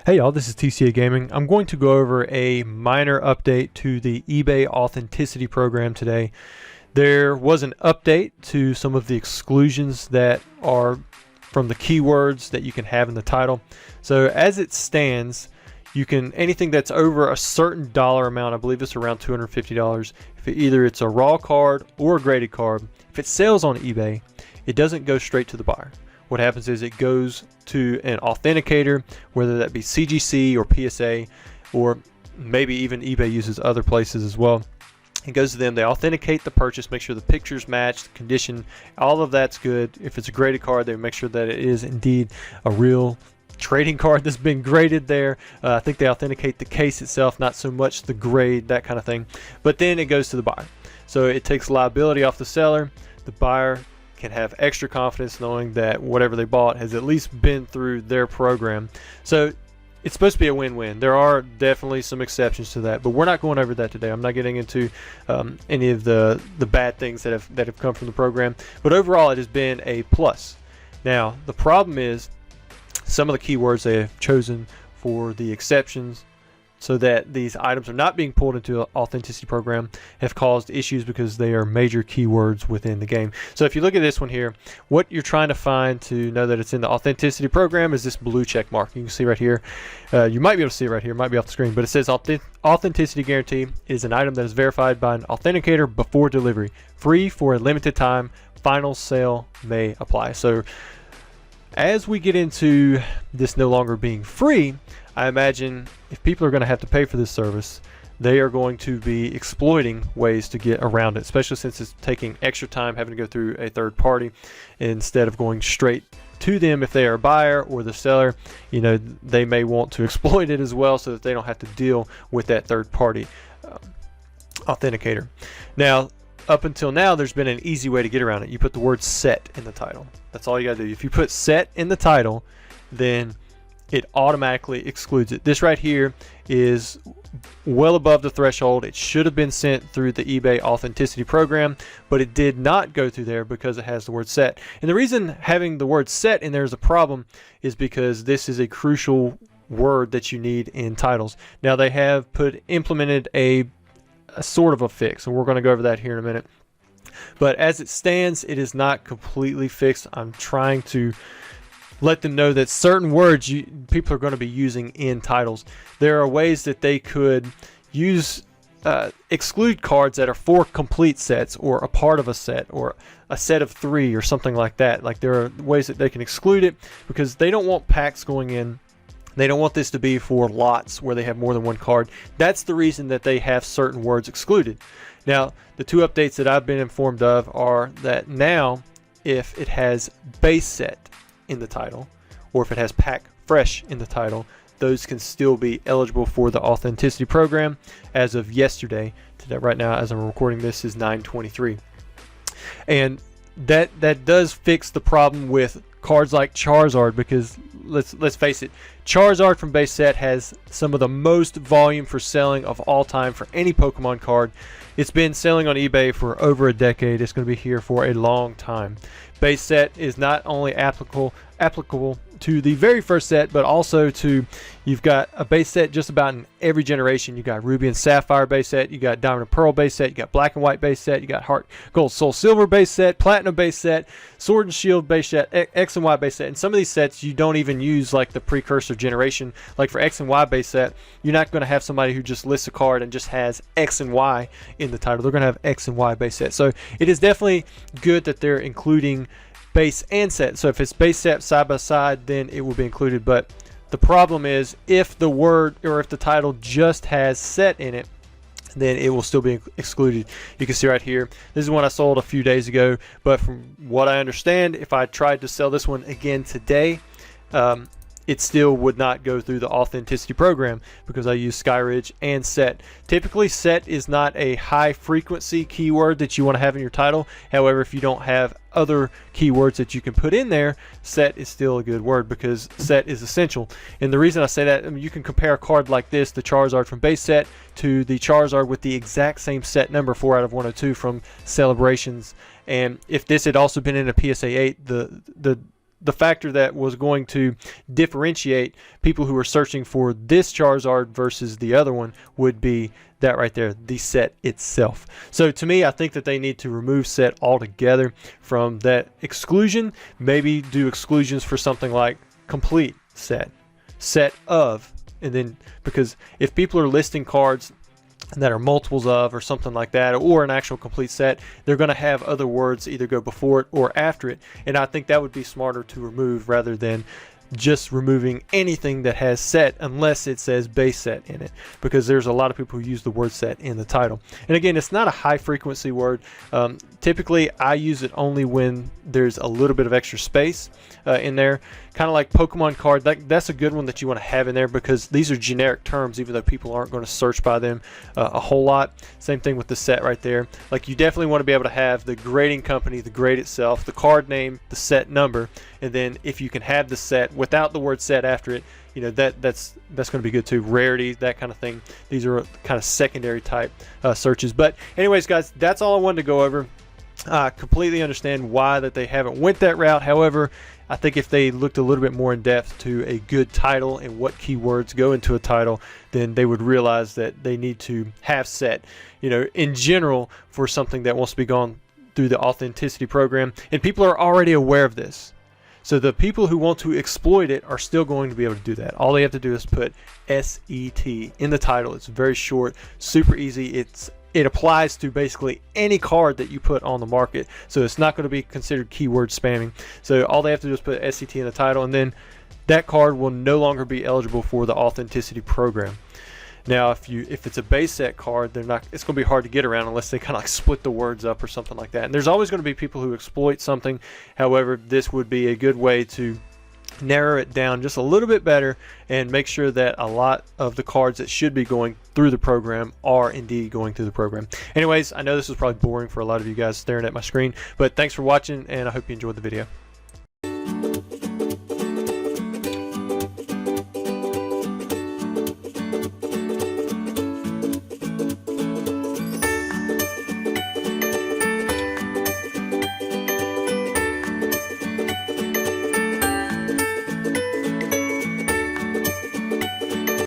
Hey y'all, this is TCA Gaming. I'm going to go over a minor update to the eBay authenticity program today. There was an update to some of the exclusions that are from the keywords that you can have in the title. So as it stands, you can, anything that's over a certain dollar amount, I believe it's around $250, if either it's a raw card or a graded card, if it sells on eBay, it doesn't go straight to the buyer. What happens is it goes to an authenticator, whether that be CGC or PSA, or maybe even eBay uses other places as well. It goes to them, they authenticate the purchase, make sure the pictures match, the condition, all of that's good. If it's a graded card, they make sure that it is indeed a real trading card that's been graded there. I think they authenticate the case itself, not so much the grade, that kind of thing. But then it goes to the buyer. So it takes liability off the seller. The buyer can have extra confidence knowing that whatever they bought has at least been through their program. So it's supposed to be a win-win. There are definitely some exceptions to that, but we're not going over that today. I'm not getting into any of the bad things that have come from the program, but overall it has been a plus. Now the problem is some of the keywords they have chosen for the exceptions so that these items are not being pulled into an authenticity program have caused issues because they are major keywords within the game. So if you look at this one here, what you're trying to find to know that it's in the authenticity program is this blue check mark. You can see right here. You might be able to see it right here. It might be off the screen, but it says authenticity guarantee is an item that is verified by an authenticator before delivery. Free for a limited time. Final sale may apply. So as we get into this no longer being free, I imagine if people are going to have to pay for this service, they are going to be exploiting ways to get around it, especially since it's taking extra time having to go through a third party instead of going straight to them. If they are a buyer or the seller, you know, they may want to exploit it as well so that they don't have to deal with that third party authenticator. Now, up until now, there's been an easy way to get around it. You put the word set in the title. That's all you gotta do. If you put set in the title, then it automatically excludes it. This right here is well above the threshold. It should have been sent through the eBay authenticity program, but it did not go through there because it has the word set. And the reason having the word set in there is a problem is because this is a crucial word that you need in titles. Now they have implemented a sort of a fix, and we're going to go over that here in a minute. But as it stands, it is not completely fixed. I'm trying to let them know that certain words people are going to be using in titles. There are ways that they could use exclude cards that are for complete sets or a part of a set or a set of 3 or something like that. Like there are ways that they can exclude it because they don't want packs going in. They don't want this to be for lots where they have more than one card. That's the reason that they have certain words excluded. Now, the 2 updates that I've been informed of are that now if it has base set in the title or if it has pack fresh in the title, those can still be eligible for the authenticity program as of yesterday. Today, right now as I'm recording this is 9/23. And that does fix the problem with cards like Charizard, because let's face it, Charizard from base set has some of the most volume for selling of all time for any Pokemon card. It's been selling on eBay for over a decade. It's going to be here for a long time. Base set is not only applicable to the very first set, but also to, you've got a base set just about in every generation. You got Ruby and Sapphire base set, you got Diamond and Pearl base set, you got Black and White base set, you got Heart, Gold, Soul, Silver base set, Platinum base set, Sword and Shield base set, X and Y base set. And some of these sets you don't even use like the precursor generation. Like for X and Y base set, you're not going to have somebody who just lists a card and just has X and Y in the title. They're going to have X and Y base set. So it is definitely good that they're including base and set. So if it's base set side by side, then it will be included. But the problem is if the word or if the title just has set in it, then it will still be excluded. You can see right here, this is one I sold a few days ago, but from what I understand, if I tried to sell this one again today, it still would not go through the authenticity program because I use Skyridge and set. Typically set is not a high frequency keyword that you want to have in your title. However, if you don't have other keywords that you can put in there, set is still a good word because set is essential. And the reason I say that, I mean, you can compare a card like this, the Charizard from base set, to the Charizard with the exact same set number, 4 out of 102 from Celebrations. And if this had also been in a PSA 8, the the factor that was going to differentiate people who are searching for this Charizard versus the other one would be that right there, the set itself. So to me, I think that they need to remove set altogether from that exclusion. Maybe do exclusions for something like complete set, set of, and then, because if people are listing cards that are multiples of or something like that, or an actual complete set, they're going to have other words either go before it or after it, and I think that would be smarter to remove rather than just removing anything that has set unless it says base set in it, because there's a lot of people who use the word set in the title. And again, it's not a high frequency word. Typically I use it only when there's a little bit of extra space in there, kind of like Pokemon card. That's a good one that you want to have in there, because these are generic terms even though people aren't going to search by them a whole lot. Same thing with the set right there. Like, you definitely want to be able to have the grading company, the grade itself, the card name, the set number, and then if you can have the set without the word set after it, you know, that's going to be good too. Rarity, that kind of thing. These are kind of secondary type searches. But anyways, guys, that's all I wanted to go over. I completely understand why that they haven't went that route. However, I think if they looked a little bit more in depth to a good title and what keywords go into a title, then they would realize that they need to have set, you know, in general, for something that wants to be gone through the authenticity program. And people are already aware of this. So the people who want to exploit it are still going to be able to do that. All they have to do is put SET in the title. It's very short, super easy. It applies to basically any card that you put on the market. So it's not going to be considered keyword spamming. So all they have to do is put SET in the title, and then that card will no longer be eligible for the authenticity program. Now, if it's a base set card, it's going to be hard to get around unless they kind of like split the words up or something like that. And there's always going to be people who exploit something. However, this would be a good way to narrow it down just a little bit better and make sure that a lot of the cards that should be going through the program are indeed going through the program. Anyways, I know this was probably boring for a lot of you guys staring at my screen, but thanks for watching, and I hope you enjoyed the video.